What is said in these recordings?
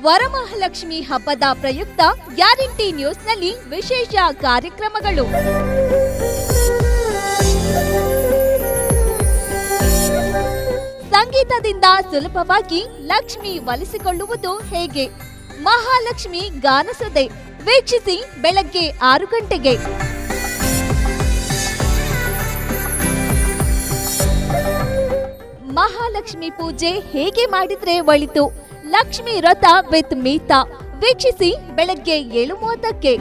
ವರಮಹಾಲಕ್ಷ್ಮಿ ಹಬ್ಬದ ಪ್ರಯುಕ್ತ ಗ್ಯಾರಂಟಿ ನ್ಯೂಸ್ನಲ್ಲಿ ವಿಶೇಷ ಕಾರ್ಯಕ್ರಮಗಳು. ಸಂಗೀತದಿಂದ ಸುಲಭವಾಗಿ ಲಕ್ಷ್ಮಿ ಒಲಿಸಿಕೊಳ್ಳುವುದು ಹೇಗೆ? ಮಹಾಲಕ್ಷ್ಮಿ ಗಾನಸದೆ ವೀಕ್ಷಿಸಿ ಬೆಳಗ್ಗೆ 6 ಗಂಟೆಗೆ. ಮಹಾಲಕ್ಷ್ಮಿ ಪೂಜೆ ಹೇಗೆ ಮಾಡಿದ್ರೆ ಒಳಿತು? ಲಕ್ಷ್ಮಿ ವ್ರತ ವಿತ್ ಮೀತಾ ವೀಕ್ಷಿಸಿ ಬೆಳಗ್ಗೆ 7:30ಕ್ಕೆ.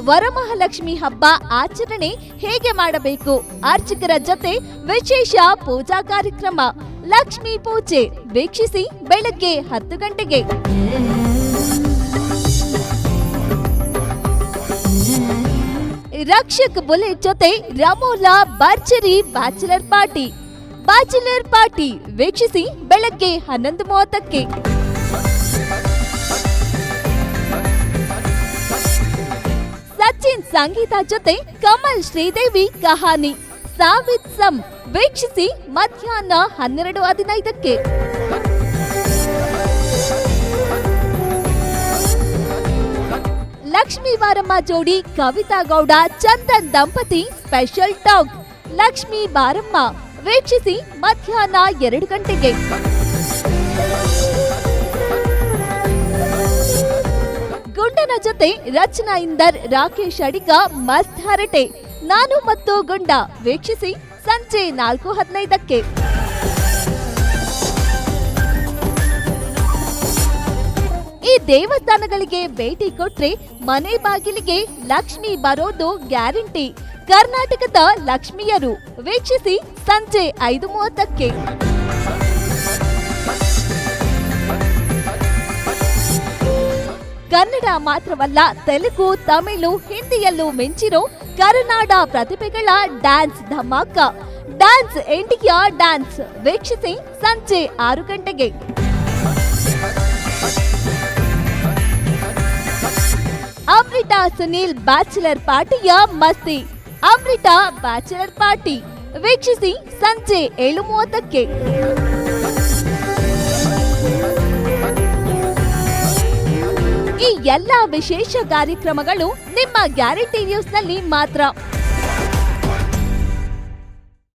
ವರಮಹಾಲಕ್ಷ್ಮಿ ಹಬ್ಬ ಆಚರಣೆ ಹೇಗೆ ಮಾಡಬೇಕು? ಅರ್ಚಕರ ಜೊತೆ ವಿಶೇಷ ಪೂಜಾ ಕಾರ್ಯಕ್ರಮ ಲಕ್ಷ್ಮಿ ಪೂಜೆ ವೀಕ್ಷಿಸಿ ಬೆಳಗ್ಗೆ 10 ಗಂಟೆಗೆ. ರಕ್ಷಕ್ ಬುಲೆಟ್ ಜೊತೆ ರಮೋಲಾ ಭರ್ಜರಿ ಬ್ಯಾಚುಲರ್ ಪಾರ್ಟಿ ವೀಕ್ಷಿಸಿ ಬೆಳಗ್ಗೆ 11:30ಕ್ಕೆ. ಸಚಿನ್ ಸಂಗೀತ ಜೊತೆ ಕಮಲ್ ಶ್ರೀದೇವಿ ಕಹಾನಿ ಸಾವಿತ್ ಸಮ್ ವೀಕ್ಷಿಸಿ ಮಧ್ಯಾಹ್ನ 12:15ಕ್ಕೆ. ಲಕ್ಷ್ಮೀ ಬಾರಮ್ಮ ಜೋಡಿ ಕವಿತಾ ಗೌಡ ಚಂದನ್ ದಂಪತಿ ಸ್ಪೆಷಲ್ ಟಾಕ್ ಲಕ್ಷ್ಮೀ ಬಾರಮ್ಮ ವೀಕ್ಷಿಸಿ ಮಧ್ಯಾಹ್ನ 2 ಗಂಟೆಗೆ. ಗುಂಡನ ಜೊತೆ ರಚನಾ ಇಂದರ್ ರಾಕೇಶ್ ಅಡಿಗ ಮಸ್ತ್ ಹರಟೆ ನಾನು ಮತ್ತು ಗುಂಡ ವೀಕ್ಷಿಸಿ ಸಂಜೆ 4:15ಕ್ಕೆ. ಈ ದೇವಸ್ಥಾನಗಳಿಗೆ ಭೇಟಿ ಕೊಟ್ರೆ ಮನೆ ಬಾಗಿಲಿಗೆ ಲಕ್ಷ್ಮಿ ಬರೋದು ಗ್ಯಾರಂಟಿ. ಕರ್ನಾಟಕದ ಲಕ್ಷ್ಮಿಯರು ವೀಕ್ಷಿಸಿ ಸಂಜೆ 5:30ಕ್ಕೆ. ಕನ್ನಡ ಮಾತ್ರವಲ್ಲ, ತೆಲುಗು, ತಮಿಳು, ಹಿಂದಿಯಲ್ಲೂ ಮಿಂಚಿರೋ ಕರುನಾಡ ಪ್ರತಿಭೆಗಳ dance Dhamaka dance India dance ವೀಕ್ಷಿಸಿ ಸಂಜೆ 6 ಗಂಟೆಗೆ. ಅಮೃತಾ ಸುನೀಲ್ ಬ್ಯಾಚುಲರ್ ಪಾರ್ಟಿಯ ಮಸ್ತಿ ಅಮೃತಾ ಬ್ಯಾಚುಲರ್ ಪಾರ್ಟಿ ವೀಕ್ಷಿಸಿ ಸಂಜೆ 7:30ಕ್ಕೆ. ಈ ಎಲ್ಲ ವಿಶೇಷ ಕಾರ್ಯಕ್ರಮಗಳು ನಿಮ್ಮ ಗ್ಯಾರಂಟಿ ನ್ಯೂಸ್ನಲ್ಲಿ ಮಾತ್ರ.